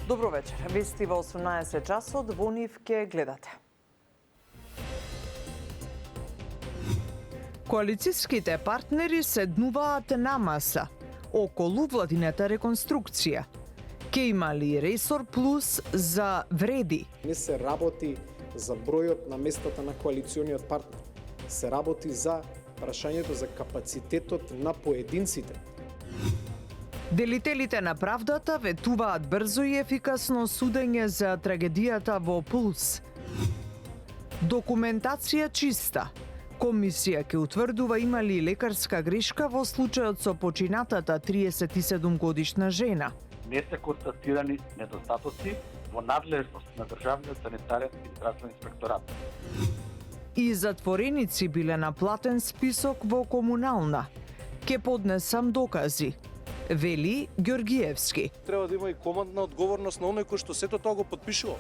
Добро вечер. Вести во 18 часот во нив ке гледате. Коалицијските партнери седнуваат на маса околу владината реконструкција. Ке има ли ресор плюс за вреди? Не се работи за бројот на местата на коалициониот партнер. Се работи за прашањето за капацитетот на поединците. Делителите на правдата ветуваат брзо и ефикасно судење за трагедијата во Пулс. Документација чиста. Комисија ќе утврдува има ли лекарска грешка во случајот со починатата 37-годишна жена. Не се констатирани недостатоци во надлежност на Државниот санитарен и здравствен инспекторат. И затвореници биле на платен список во комунална. Ке поднесам докази, вели Ѓоргиевски. Треба да има и командна одговорност на оној кој што сето тоа го потпишува.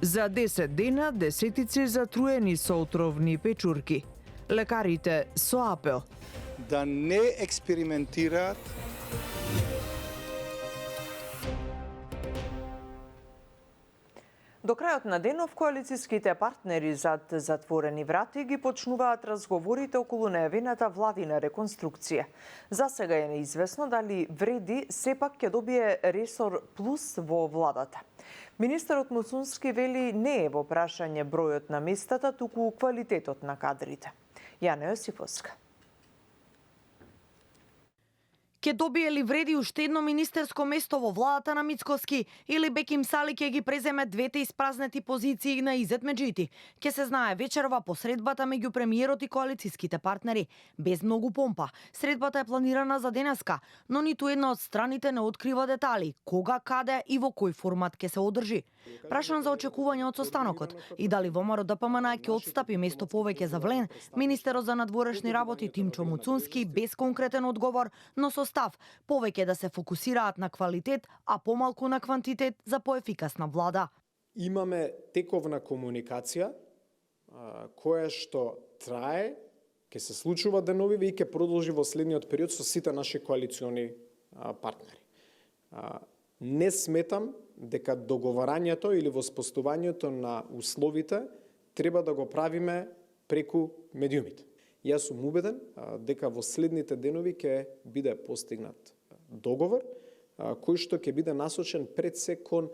За 10 дена десетици затруени со отровни печурки. Лекарите со апел да не експериментираат. До крајот на денов коалицијските партнери зад затворени врати ги почнуваат разговорите околу најавената владина реконструкција. За сега е неизвестно дали вреди сепак ќе добие ресор плюс во владата. Министерот Муцунски вели не е во прашање бројот на местата, туку квалитетот на кадрите. Јана Јосифовска. Ке добие ли вреди уште едно министерско место во владата на Мицкоски или Беким Сали ќе ги преземе двете испразнети позиции на Изет Меджити? Ке се знае вечерва по средбата меѓу премиерот и коалицијските партнери. Без многу помпа. Средбата е планирана за денеска, но ниту една од страните не открива детали, кога, каде и во кој формат ке се одржи. Прашан за очекување од состанокот и дали ВМРО ДПМН ќе отстапи место повеќе за Влен, министерот за надворешни работи Тимчо Муцунски без конкретен одговор, но со став повеќе да се фокусираат на квалитет, а помалку на квантитет за поефикасна влада. Имаме тековна комуникација која што трае, ќе се случува деновиве и ќе продолжи во следниот период со сите наши коалициони партнери. Не сметам дека договарањето или воспоставувањето на условите треба да го правиме преку медиумите. Јас сум убеден дека во следните денови ќе биде постигнат договор кој што ќе биде насочен пред се кон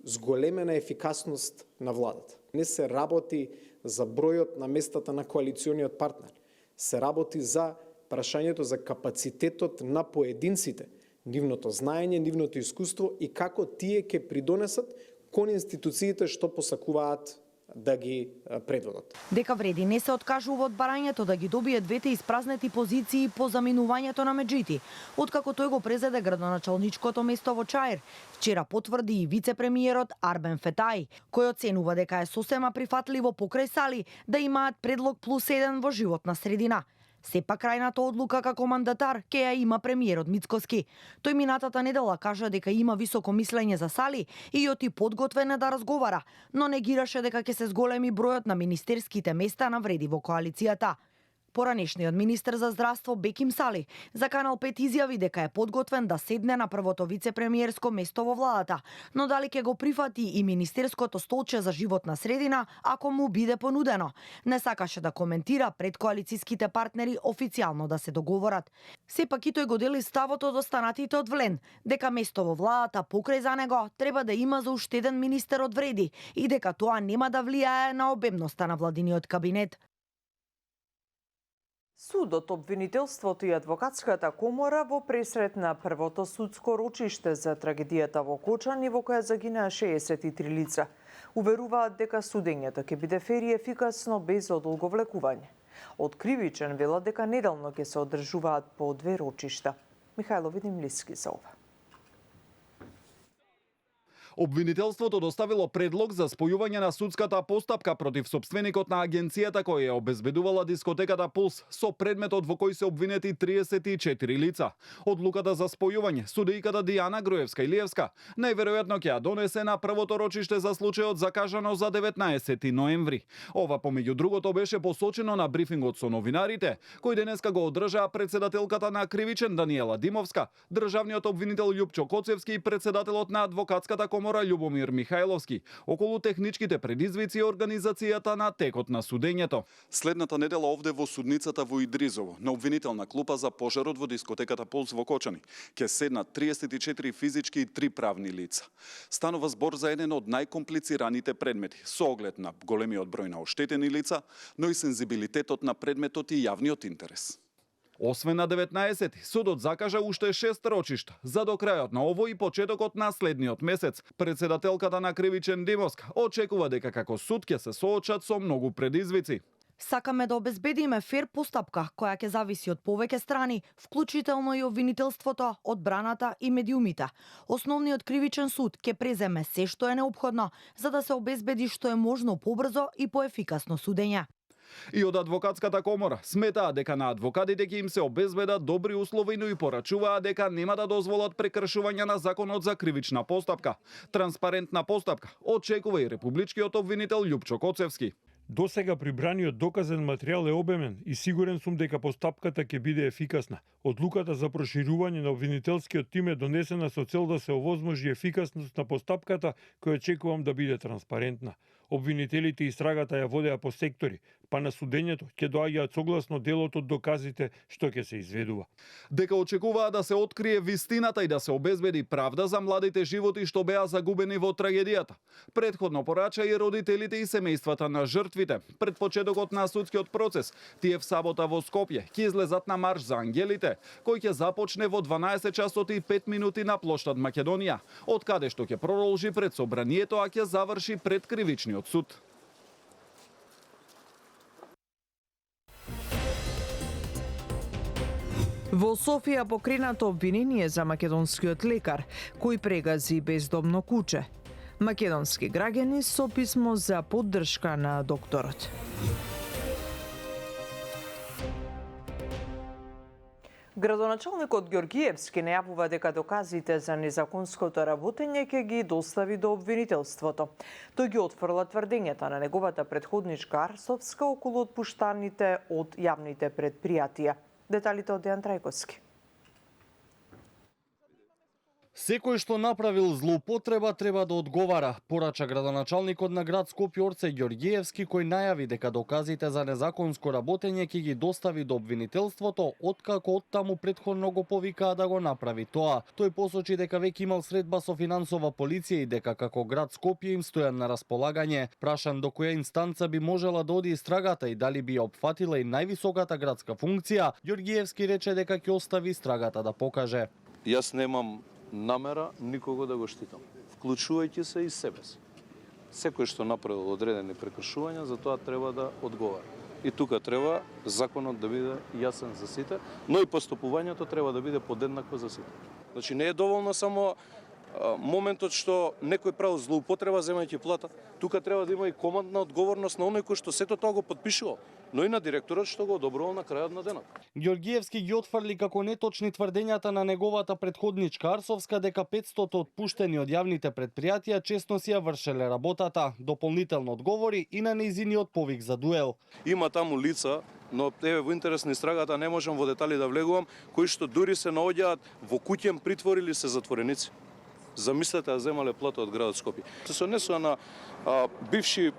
зголемена ефикасност на владата. Не се работи за бројот на местата на коалициониот партнер. Се работи за прашањето за капацитетот на поединците, нивното знаење, нивното искуство и како тие ќе придонесат кон институциите што посакуваат да ги предводат. Дека вреди не се откажува од барањето да ги добие двете испразнети позиции по заминувањето на Меджити, откако тој го презеде градоначалничкото место во Чаир. Вчера потврди и вице-премиерот Арбен Фетај, кој оценува дека е сосема прифатливо покрај Сали да имаат предлог +1 во животна средина. Сепак крајната одлука како мандатар ке ја има премиерот Мицкоски. Тој минатата недела кажа дека има високо мислење за Сали и оти подготвен е да разговара, но негираше дека ќе се зголеми бројот на министерските места на вреди во коалицијата. Поранешниот министер за здравство Беким Сали за Канал 5 изјави дека е подготвен да седне на првото вице-премиерско место во владата, но дали ќе го прифати и министерското столче за животна средина ако му биде понудено. Не сакаше да коментира пред коалицијските партнери официјално да се договорат. Сепак и тој го дели ставот од останатите од Влен, дека место во владата покрај за него треба да има за уште еден министер од вреди и дека тоа нема да влијае на обемноста на владиниот кабинет. Судот, обвинителството и адвокатската комора во пресрет на првото судско рочиште за трагедијата во Кочани во која загинаа 63 лица. Уверуваат дека судењето ќе биде фер и ефикасно без одолговлекување. Од кривичен велат дека неделно ќе се одржуваат по 2 рочишта. Михајло Видимлиски за ова. Обвинителството доставило предлог за спојување на судската постапка против сопственикот на агенцијата која ја обезбедувала дискотеката Пулс со предметот во кој се обвинети 34 лица. Одлуката за спојување судејката Дијана Груевска-Илиевска најверојатно ќе ја донесе на првото рочиште за случајот закажано за 19 ноември. Ова помеѓу другото беше посочено на брифингот со новинарите, кој денеска го одржаа председателката на Кривичен Даниела Димовска, државниот обвинител Љупчо Коцевски и председателот на адвокатската комора Љубомир Михајловски околу техничките предизвици и организацијата на текот на судењето. Следната недела овде во судницата во Идризово, на обвинителна клупа за пожарот во дискотеката Пулс во Кочани, ќе седнат 34 физички и 3 правни лица. Станува збор за еден од најкомплицираните предмети, со оглед на големиот број на оштетени лица, но и сензибилитетот на предметот и јавниот интерес. Освен на 19, судот закажа уште 6 рочишта за до крајот на овој и почетокот на следниот месец. Председателката на Кривичен Димовска очекува дека како суд ќе се соочат со многу предизвици. Сакаме да обезбедиме фер постапка која ќе зависи од повеќе страни, вклучително и обвинителството, одбраната и медиумите. Основниот кривичен суд ќе преземе се што е неопходно за да се обезбеди што е можно побрзо и поефикасно судење. И од адвокатската комора сметаа дека на адвокатите ќе им се обезбедат добри услови, но и порачуваа дека нема да дозволат прекршување на законот за кривична постапка. Транспарентна постапка очекува и републичкиот обвинител Љупчо Коцевски. Досега прибраниот доказен материјал е обемен и сигурен сум дека постапката ќе биде ефикасна. Одлуката за проширување на обвинителскиот тим е донесена со цел да се овозможи ефикасност на постапката, која очекувам да биде транспарентна. Обвинителите истрагата ја водеа по сектори, па на судењето ќе доаѓаат согласно делот од доказите што ќе се изведува. Дека очекуваа да се открие вистината и да се обезбеди правда за младите животи што беа загубени во трагедијата. Претходно порача и родителите и семејствата на жртвите. Пред почетокот на судскиот процес, тие в сабота во Скопје ќе излезат на марш за ангелите, кој ќе започне во 12 часот и 5 минути на плоштад Македонија, од каде што ќе продолжи пред собранието, а ќе заврши пред кривичниот суд. Во Софија покренато обвинение за македонскиот лекар кој прегази бездомно куче. Македонски граѓани со писмо за поддршка на докторот. Градоначалникот Ѓоргиевски најавува дека доказите за незаконското работење ќе ги достави до обвинителството. Тој ги отфрла тврдењата на неговата претходничка Арсовска околу отпуштаните од јавните предпријатија. Деталите од Дејан Трајковски. Секој што направил злоупотреба треба да одговара, порача градоначалникот на град Скопје Орце Ѓоргиевски, кој најави дека доказите за незаконско работење ќе ги достави до обвинителството, откако оттаму претходно го повикаа да го направи тоа. Тој посочи дека веќе имал средба со финансова полиција и дека како град Скопје им стојан на располагање. Прашан до која инстанца би можела да оди истрагата и дали би ја опфатила и највисоката градска функција, Ѓоргиевски рече дека ќе остави истрагата да покаже. Јас немам намера никого да го штитам, вклучувајќи се и себе си. Секој што направил одредени прекршувања, за тоа треба да одговара. И тука треба законот да биде јасен за сите, но и постапувањето треба да биде подеднакво за сите. Значи не е доволно само моментот што некој правил злоупотреба земајќи плата. Тука треба да има и командна одговорност на оној кој што сето тоа го потпишувал, но и на директорот што го одобрувал на крајот на денот. Ѓоргиевски ги отфрли како неточни тврдењата на неговата претходничка Арсовска дека 500 отпуштени од јавните предпријатија честно си ја вршеле работата. Дополнително одговори и на нејзиниот повик за дуел. Има таму лица, но во интерес на истрагата не можам во детали да влегувам, кои што дури се наоѓаат во куќен притвор или се затвореници. Замислете да земале плата од градот Скопје. Се сонесува на бивши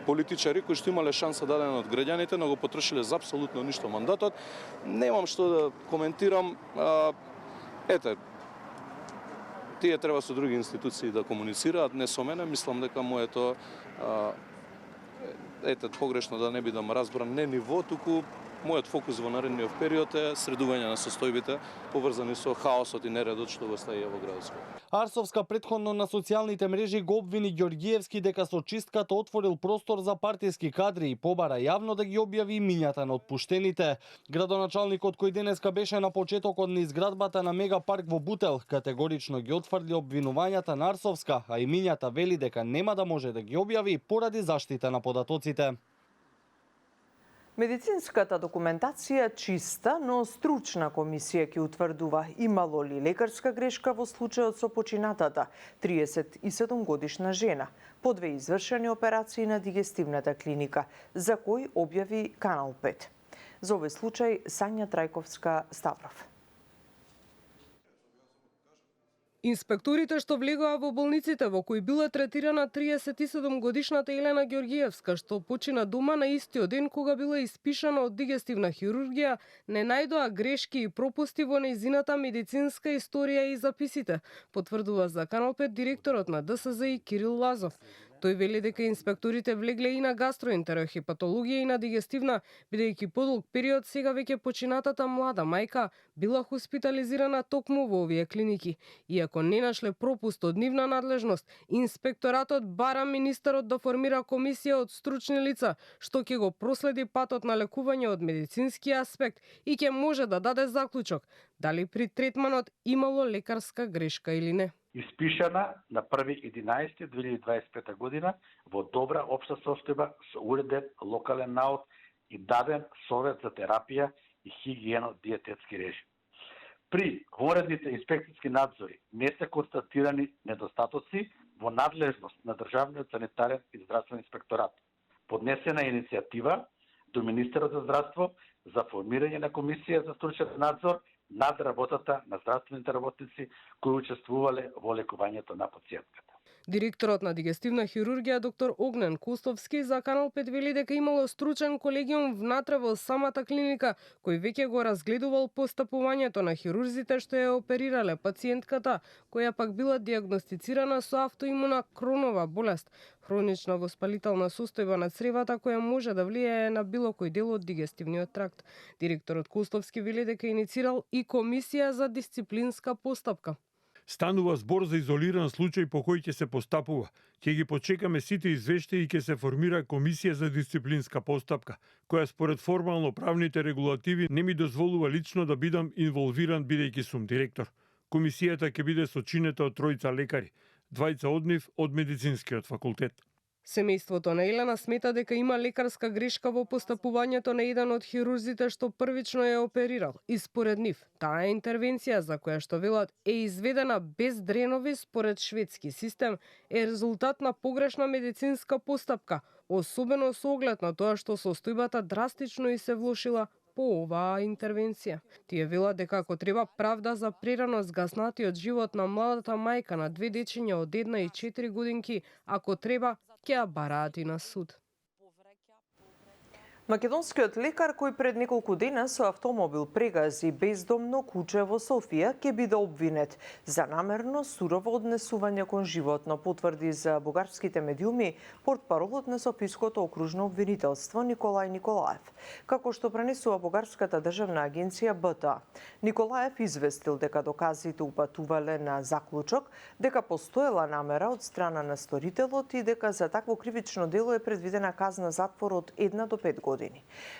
политичари кои што имале шанса дадена од граѓаните, но го потрошиле за апсолутно ништо мандатот. Немам што да коментирам. Тие треба со други институции да комуницираат, не со мене. Мислам дека моето погрешно да не бидам разбран, не ниво, туку Мојот фокус во наредниот период е средување на состојбите поврзани со хаосот и нередот што го стаја во градот Скопје. Арсовска претходно на социјалните мрежи го обвини Ѓорѓиевски дека со чистката отворил простор за партиски кадри и побара јавно да ги објави имињата на отпуштените. Градоначалникот кој денеска беше на почетокот на изградбата на Мегапарк во Бутел категорично ги отфрли обвинувањата на Арсовска, а имињата вели дека нема да може да ги објави поради заштита на податоците. Медицинската документација е чиста, но стручна комисија ќе утврдува имало ли лекарска грешка во случајот со починатата 37 годишна жена по 2 извршени операции на дигестивната клиника, за кој објави Канал 5. За овој случај Сања Трајковска-Ставров. Инспекторите што влегоа во болниците во кои била третирана 37 годишната Елена Ѓорѓиевска, што почина дома на истиот ден кога била испишана од дигестивна хирургија, не најдоа грешки и пропусти во нејзината медицинска историја и записите, потврдува за Канал 5 директорот на ДСЗ Кирил Лазов. Тој вели дека инспекторите влегле и на гастроентерохепатологија и на дигестивна, бидејќи подолг период сега веќе починатата млада мајка била хоспитализирана токму во овие клиники. Иако не нашле пропуст од нивна надлежност, инспекторатот бара министерот да формира комисија од стручни лица, што ќе го проследи патот на лекување од медицински аспект и ќе може да даде заклучок дали при третманот имало лекарска грешка или не. Испишана на 1.11.2025 година во добра општа состојба со уреден локален наод и даден совет за терапија и хигиено-диететски режим. При воредните инспекцијски надзори не се констатирани недостатоци во надлежност на Државниот санитарен и здравствен инспекторат. Поднесена е иницијатива до Министерот за здравство за формирање на комисија за стручен надзор над работата на здравствените работници кои учествувале во лекувањето на пациентката. Директорот на дигестивна хирургија доктор Огнен Костовски за Канал 5 вели дека имало стручен колегиум внатре во самата клиника кој веќе го разгледувал постапувањето на хирурзите што ја оперирале пациентката, која пак била диагностицирана со автоимуна Кронова болест, хронична воспалителна состојба на цревата која може да влијае на било кој дел од дигестивниот тракт. Директорот Костовски вели дека иницирал и комисија за дисциплинска постапка. Станува збор за изолиран случај по кој ќе се постапува. Ќе ги почекаме сите извештаи и ќе се формира комисија за дисциплинска постапка, која според формално правните регулативи не ми дозволува лично да бидам инволвиран бидејќи сум директор. Комисијата ќе биде сочинета од тројца лекари, двајца од нив од медицинскиот факултет. Семејството на Елена смета дека има лекарска грешка во постапувањето на еден од хирурзите што првично ја оперирал. И според нив, таа интервенција за која што велат е изведена без дренови според шведски систем е резултат на погрешна медицинска постапка, особено со оглед на тоа што состојбата драстично и се влошила по оваа интервенција. Тие велат дека ако треба правда за прерано згаснатиот живот на младата мајка на 2 дечиња од 1 и 4 годинки, ако треба, ќе ја бараат и на суд. Македонскиот лекар кој пред неколку дена со автомобил прегази бездомно куче во Софија ќе биде обвинет за намерно сурово однесување кон животно, потврди за бугарските медиуми портпаролот на Софиското окружно обвинителство Николај Николаев. Како што пренесува бугарската државна агенција БТА, Николаев известил дека доказите упатувале на заклучок дека постоела намера од страна на сторителот и дека за такво кривично дело е предвидена казна затвор од 1 до 5 години.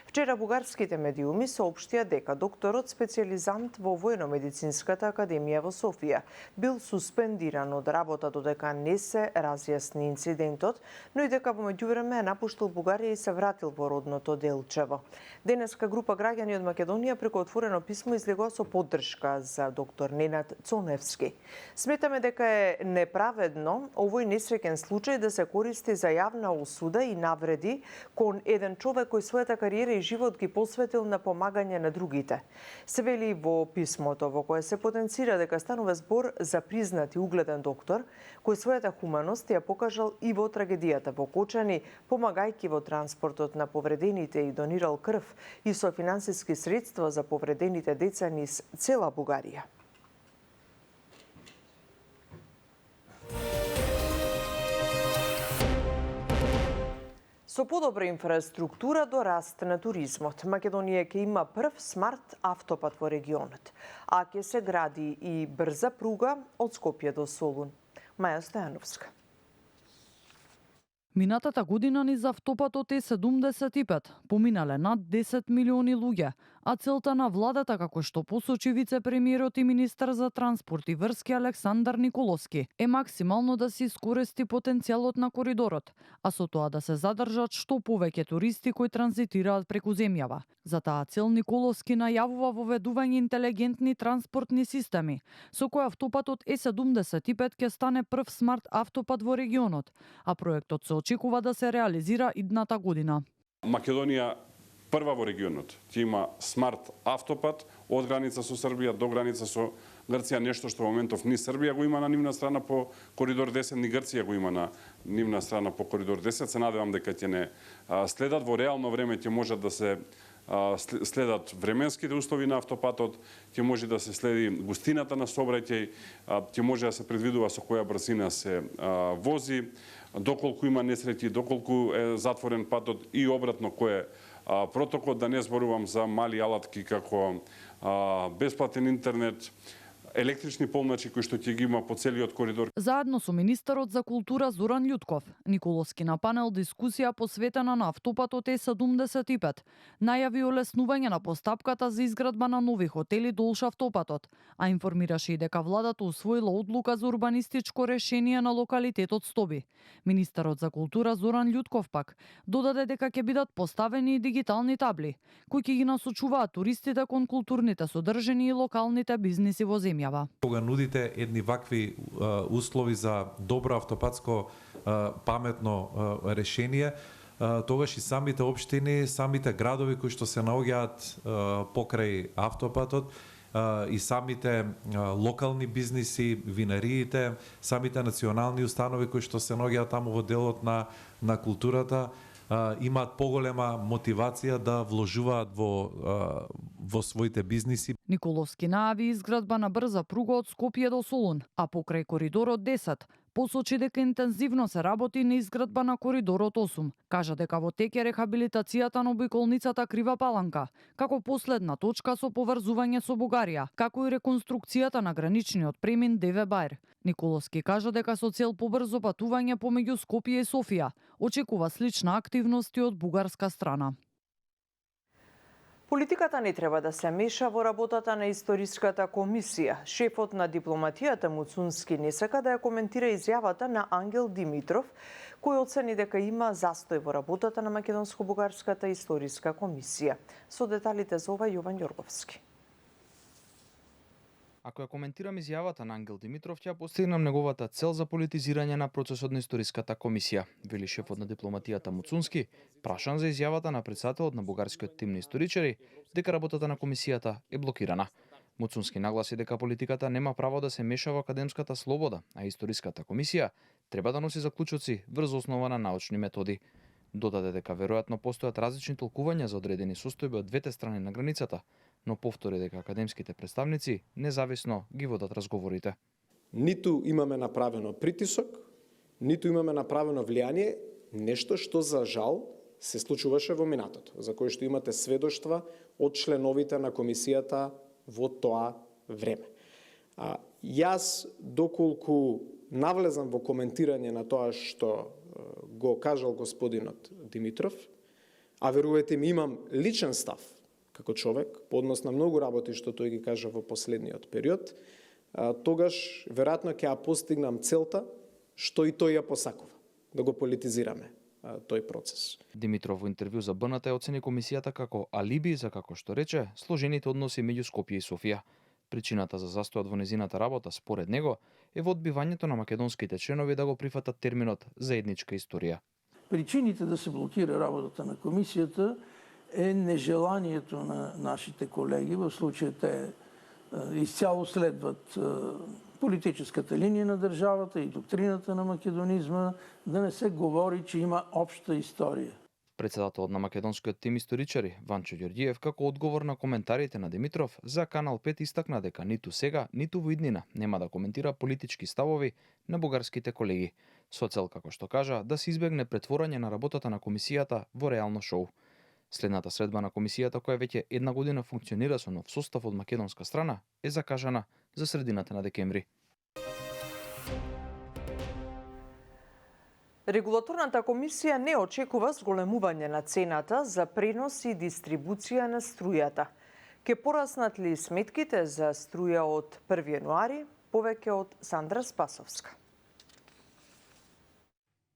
Вчера бугарските медиуми соопштија дека докторот специјализант во Војномедицинската академија во Софија бил суспендиран од работа додека не се разјасни инцидентот, но и дека во меѓувреме напуштил Бугарија и се вратил во родното Делчево. Денеска група граѓани од Македонија преку отворено писмо излегува со поддршка за доктор Ненад Цоневски. Сметаме дека е неправедно овој несреќен случај да се користи за јавна осуда и навреди кон еден човек кој својата кариера и живот ги посветил на помагање на другите. Се вели во писмото во кое се потенцира дека станува збор за признат и угледен доктор кој својата хуманост ја покажал и во трагедијата во Кочани, помагајќи во транспортот на повредените и донирал крв и со финансиски средства за повредените деца низ цела Бугарија. Со подобра инфраструктура до раст на туризмот, Македонија ќе има прв смарт автопат во регионот, а ќе се гради и брза пруга од Скопје до Солун. Маја Стојановска. Минатата година низ автопатот е 75, поминале над 10 милиони луѓе, а целта на владата, како што посочи вице-премиерот и министар за транспорт и врски Александар Николовски, е максимално да се искористи потенцијалот на коридорот, а со тоа да се задржат што повеќе туристи кои транзитираат преку земјава. За таа цел Николовски најавува воведување интелигентни транспортни системи, со кој автопатот Е75 ќе стане прв смарт автопат во регионот, а проектот се очекува да се реализира идната година. Македонија прва во регионот ќе има смарт автопат од граница со Србија до граница со Грција, нешто што во моментов ни Србија го има на нивна страна по коридор 10, ни Грција го има на нивна страна по коридор 10. Се надевам дека ќе не следат во реално време, ќе можат да се следат временските услови на автопатот, ќе може да се следи густината на сообраќај, ќе може да се предвидува со која брзина се вози, доколку има несреќи, доколку е затворен патот и обратно кој е протокол, да не зборувам за мали алатки како бесплатен интернет, електрични полначи кои што ќе ги има по целиот коридор. Заедно со министерот за култура Зоран Љутков, Николовски на панел дискусија посветена на автопатот Е75, најави олеснување на постапката за изградба на нови хотели долж автопатот, а информираше и дека владата усвоила одлука за урбанистичко решение на локалитетот Стоби. Министерот за култура Зоран Љутков пак додаде дека ќе бидат поставени и дигитални табли, кои ќе ги насочуваат туристите кон културните содржини и локалните бизниси во земја. Кога нудите едни вакви услови за добро автопатско паметно решение, тогаш и самите општини, самите градови кои што се наоѓаат покрај автопатот, и самите локални бизниси, винариите, самите национални установи кои што се наоѓаат таму во делот на културата, имаат поголема мотивација да вложуваат во своите бизниси. Николовски најави изградба на брза пруга од Скопје до Солун, а покрај коридорот 10 посочи дека интензивно се работи на изградба на коридорот 8. Кажа дека во тек е рехабилитацијата на обиколницата Крива Паланка, како последна точка со поврзување со Бугарија, како и реконструкцијата на граничниот премин Деве Бајр. Николовски кажа дека со цел побрзо патување помеѓу Скопје и Софија, очекува слична активност и од бугарска страна. Политиката не треба да се меша во работата на историската комисија. Шефот на дипломатијата Муцунски не сака да ја коментира изјавата на Ангел Димитров, кој оцени дека има застој во работата на Македонско-бугарската историска комисија. Со деталите за ова Јован Ѓорговски. Ако ја коментирам изјавата на Ангел Димитров, ќе постигнам неговата цел за политизирање на процесот на историската комисија, вели шефот на дипломатијата Муцунски, прашан за изјавата на претседателот на бугарскиот тим на историчари дека работата на комисијата е блокирана. Муцунски нагласи дека политиката нема право да се меша во академската слобода, а историската комисија треба да носи заклучоци врз основа на научни методи. Додаде дека веројатно постојат различни толкувања за одредени состојби од двете страни на границата, но повтори дека академските представници независно ги водат разговорите. Ниту имаме направено притисок, ниту имаме направено влијание, нешто што за жал се случуваше во минатото, за кое што имате сведоштва од членовите на комисијата во тоа време. Јас, доколку навлезам во коментирање на тоа што го кажал господинот Димитров, а верувате ми имам личен став како човек, по однос на многу работи што тој ги кажа во последниот период, тогаш веројатно ќе ја постигнам целта што и тој ја посакува, да го политизираме тој процес. Димитров во интервју за БНТ оцени комисијата како алиби за, како што рече, сложените односи меѓу Скопје и Софија. Причината за застојот во незината работа, според него, е во одбивањето на македонските членови да го прифатат терминот заедничка историја. Причините да се блокира работата на комисијата е нежеланието на нашите колеги, во случај те изцяло следват политическата линија на државата и доктрината на македонизма, да не се говори, че има општа историја. Претседателот на македонскиот тим историчари Ванчо Ѓорѓиев, како одговор на коментарите на Димитров, за Канал 5 истакна дека ниту сега, ниту во иднина нема да коментира политички ставови на бугарските колеги. со цел, како што кажа, да се избегне претворање на работата на комисијата во реално шоу. Следната средба на комисијата, која веќе една година функционира со нов состав од македонска страна, е закажана за средината на декември. Регулаторната комисија не очекува зголемување на цената за пренос и дистрибуција на струјата. Ке пораснат ли сметките за струја од 1 јануари? Повеќе од Сандра Спасовска.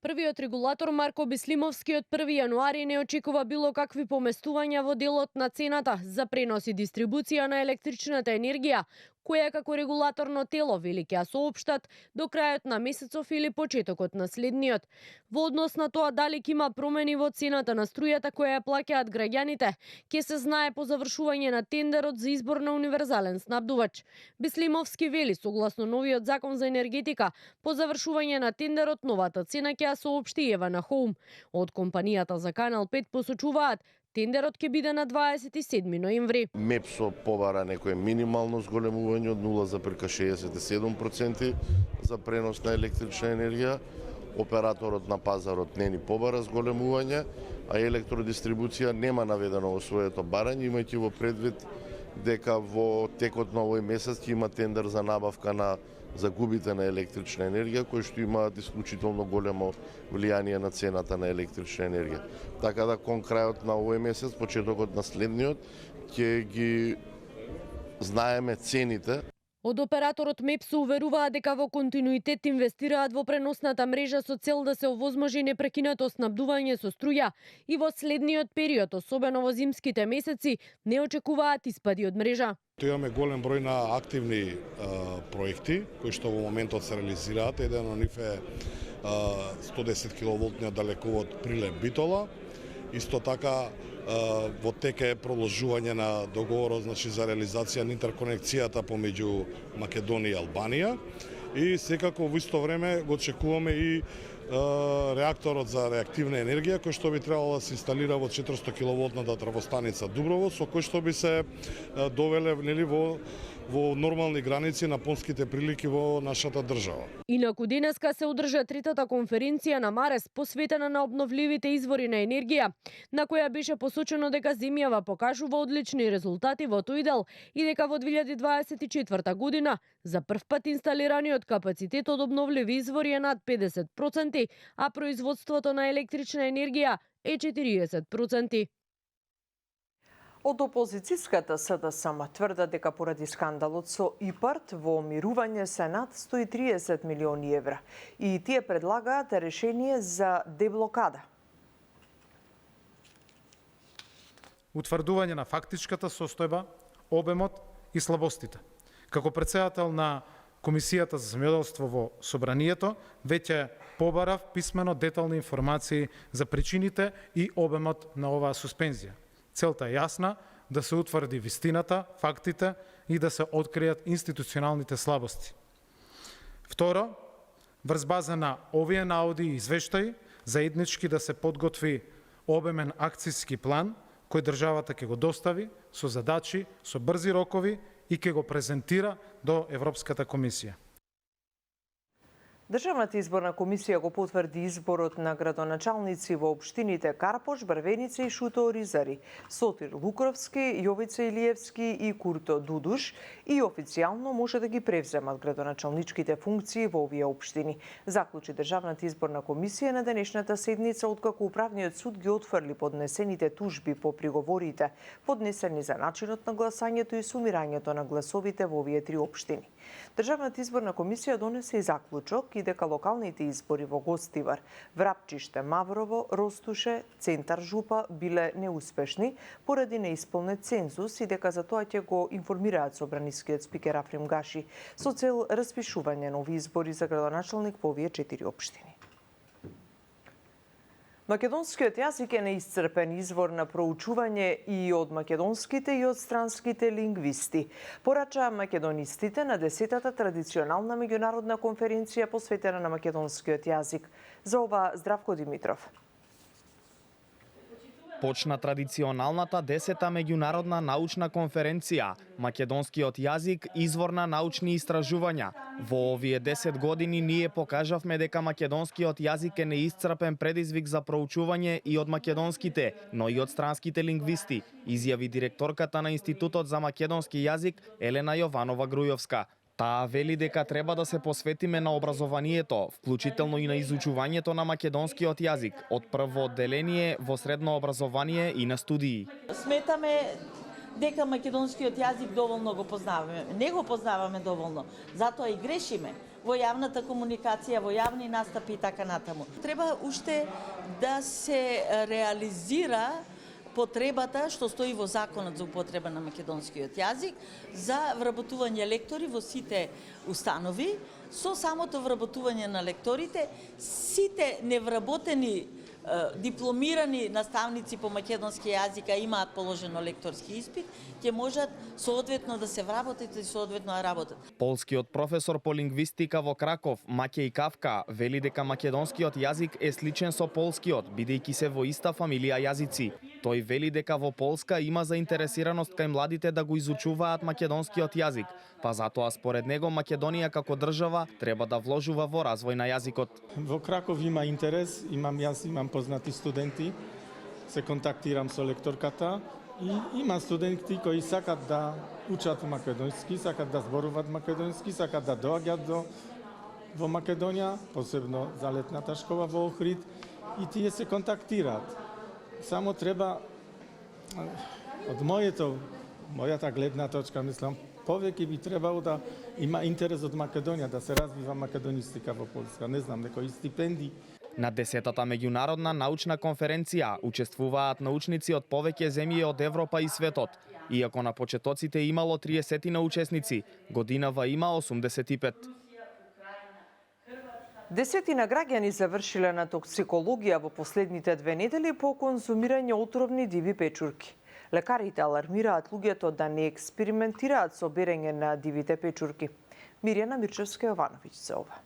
Првиот регулатор Марко Беслимовски од 1 јануари не очекува било какви поместувања во делот на цената за пренос и дистрибуција на електричната енергија, која како регулаторно тело вели ќе ја соопштат до крајот на месецов или почетокот на следниот. Во однос на тоа дали ќе има промени во цената на струјата која ја плаќаат граѓаните, ќе се знае по завршување на тендерот за избор на универзален снабдувач. Беслимовски вели, согласно новиот закон за енергетика, по завршување на тендерот новата цена ќе ја соопшти Евана Хоум. Од компанијата за Канал 5 посочуваат тендерот ќе биде на 27 ноември. МЕПСО побара некое минимално зголемување од 0,67% за пренос на електрична енергија. Операторот на пазарот не ни побара зголемување, а електродистрибуција нема наведено во своето барање, имајќи во предвид дека во текот на овој месец ќе има тендер за набавка на загубите на електрична енергија, кои што имаат исклучително големо влијание на цената на електрична енергија. Така да кон крајот на овој месец, почетокот на следниот, ќе ги знаеме цените. Од операторот МЕПСО уверуваат дека во континуитет инвестираат во преносната мрежа со цел да се овозможи непрекинато снабдување со струја и во следниот период, особено во зимските месеци, не очекуваат испади од мрежа. Имаме голем број на активни проекти кои што во моментот се реализираат. Еден од нив е 110 киловолтниот далековод Прилеп-Битола. Исто така во тек е продолжување на договорот за реализација на интерконекцијата помеѓу Македонија и Албанија. И секако во исто време го очекуваме и реакторот за реактивна енергија кој што би требало да се инсталира во 400 киловолтната трафостаница Дуброво, со кој што би се довеле во нормални граници на понските прилики во нашата држава. Инаку денеска се одржа третата конференција на Марес посветена на обновливите извори на енергија, на која беше посочено дека земјава покажува одлични резултати во тој дел и дека во 2024 година за прв пат инсталираниот капацитет од обновливи извори е над 50%, а производството на електрична енергија е 40%. Од опозицијската СДСМ тврдат дека поради скандалот со ИПАРТ во мирување се над 130 милиони евра и тие предлагаат решение за деблокада. Утврдување на фактичката состојба, обемот и слабостите. Како претседател на Комисијата за земјоделство во Собранието, веќе побарав писмено детални информации за причините и обемот на оваа суспензија. Целта е јасна, да се утврди вистината, фактите и да се откријат институционалните слабости. Второ, врз база на овие наоди и извештаи, заеднички да се подготви обемен акцијски план, кој државата ќе го достави со задачи, со брзи рокови и ќе го презентира до Европската комисија. Државната изборна комисија го потврди изборот на градоначалници во општините Карпош, Брвеница и Шуто Оризари, Сотир Лукровски, Јовица Илиевски и Курто Дудуш и официјално може да ги превземат градоначалничките функции во овие општини. Заклучи Државната изборна комисија на денешната седница, откако Управниот суд ги отфрли поднесените тужби по приговорите, поднесени за начинот на гласањето и сумирањето на гласовите во овие три општини. Државната изборна комисија донесе и заклучок и дека локалните избори во Гостивар, Врапчиште, Маврово, Ростуше, Центар Жупа биле неуспешни поради неисполнет цензус и дека за тоа ќе го информираат собранискиот спикер Африм Гаши со цел распишување нови избори за градоначалник по овие 4 општини. Македонскиот јазик е неисцрпен извор на проучување и од македонските и од странските лингвисти, порача македонистите на 10-та традиционална меѓународна конференција посветена на македонскиот јазик. За ова Здравко Димитров. Почна традиционалната 10-та меѓународна научна конференција Македонскиот јазик извор на научни истражувања. Во овие 10 години ние покажавме дека македонскиот јазик е неисцрпен предизвик за проучување и од македонските, но и од странските лингвисти, изјави директорката на Институтот за македонски јазик Елена Јованова Грујовска. Таа вели дека треба да се посветиме на образованието, вклучително и на изучувањето на македонскиот јазик, од прво одделение во средно образование и на студии. Сметаме дека македонскиот јазик доволно го познаваме. Не го познаваме доволно, затоа и грешиме во јавната комуникација, во јавни настапи и така натаму. Треба уште да се реализира потребата што стои во Законот за употреба на македонскиот јазик за вработување лектори во сите установи. Со самото вработување на лекторите, сите невработени дипломирани наставници по македонски јазик, а имаат положено лекторски испит, ќе можат соодветно да се вработат и соодветно да работат. Полскиот професор по лингвистика во Краков, Макеј Кавка, вели дека македонскиот јазик е сличен со полскиот, бидејќи се во иста фамилија јазици. Тој вели дека во Полска има заинтересираност кај младите да го изучуваат македонскиот јазик, па затоа според него Македонија како држава треба да вложува во развој на јазикот. Во Краков има интерес, имам познати студенти, се контактирам со лекторката и има студенти кои сакат да учат македонски, сакат да зборуваат македонски, сакат да доаѓаат во Македонија, посебно за летната школа во Охрид, и тие се контактираат. Само треба, од мојата гледна точка, мислам, повеќе би требало да има интерес од Македонија, да се развива македонистика во Полска. Не знам, некои стипендии. На 10-та меѓународна научна конференција учествуваат научници од повеќе земји од Европа и светот. Иако на почетоците имало 30 на учесници, годинава има 85. Десетина граѓани завршиле на токсикологија во последните 2 недели по конзумирање отровни диви печурки. Лекарите алармираат луѓето да не експериментираат со берење на дивите печурки. Мирјана Мирчевска-Јовановиќ за ова.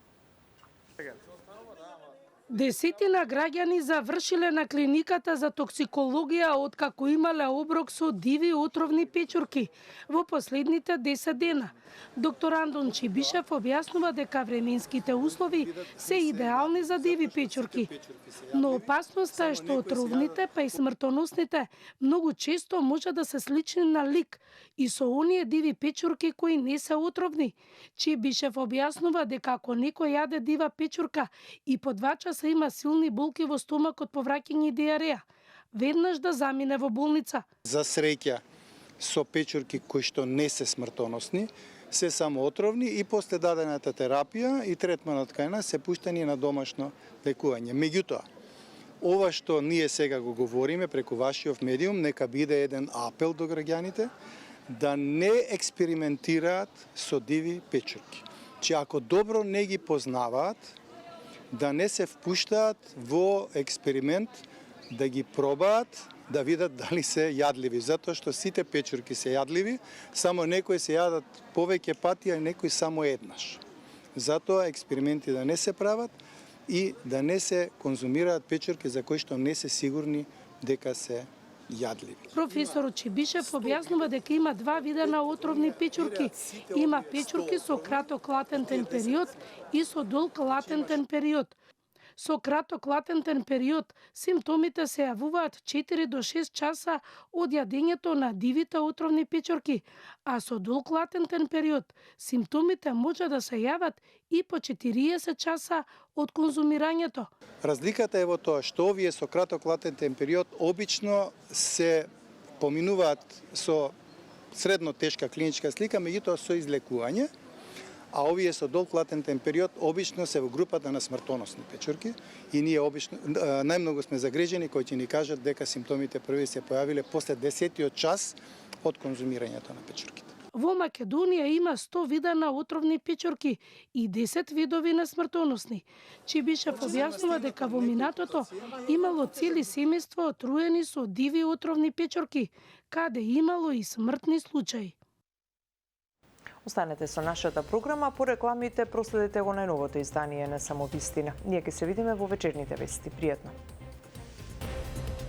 Десетина граѓани завршиле на клиниката за токсикологија откако имале оброк со диви отровни печурки во последните 10 дена. Доктор Андон Чибишев објаснува дека временските услови се идеални за диви печурки, но опасноста е што отровните, па и смртоносните, многу често може да се слични на лик и со оние диви печурки кои не се отровни. Чибишев објаснува дека ако некој јаде дива печурка и по 2 часа има силни болки во стомакот, повраќање и диареја, веднаш да замине во болница. За среќа, со печурки кои што не се смртоносни, се само отровни и после дадената терапија и третманот кај нас се пуштени на домашно лекување. Меѓутоа, ова што ние сега го говориме преку вашиот медиум, нека биде еден апел до граѓаните да не експериментираат со диви печурки. Че ако добро не ги познаваат, да не се впуштаат во експеримент, да ги пробаат, да видат дали се јадливи, затоа што сите печурки се јадливи, само некои се јадат повеќе пати, а некои само еднаш. Затоа експерименти да не се прават и да не се конзумираат печурки за кои што не се сигурни дека се јадливи. Професорот Чибишев објаснува дека има 2 вида на отровни печурки. Има печурки со краток латентен период и со долг латентен период. Со краток латентен период симптомите се јавуваат 4 до 6 часа од јадењето на дивите отровни печурки, а со долг латентен период симптомите може да се јават и по 40 часа од конзумирањето. Разликата е во тоа што овие со краток латентен период обично се поминуваат со средно тешка клиничка слика, меѓутоа со излекување, а овие со долг латентен период обично се во групата на смртоносни печурки и ние обично најмногу сме загрижени кои ќе ни кажат дека симптомите први се појавиле после 10-тиот час од конзумирањето на печурките. Во Македонија има 100 вида на отровни печурки и 10 видови на смртоносни. Чибишев објаснува дека во минатото имало цели семејства отруени со диви отровни печурки, каде имало и смртни случаи. Останете со нашата програма, по рекламите проследете го најновото издание на Само вистина. Ние ќе се видиме во вечерните вести. Пријатно.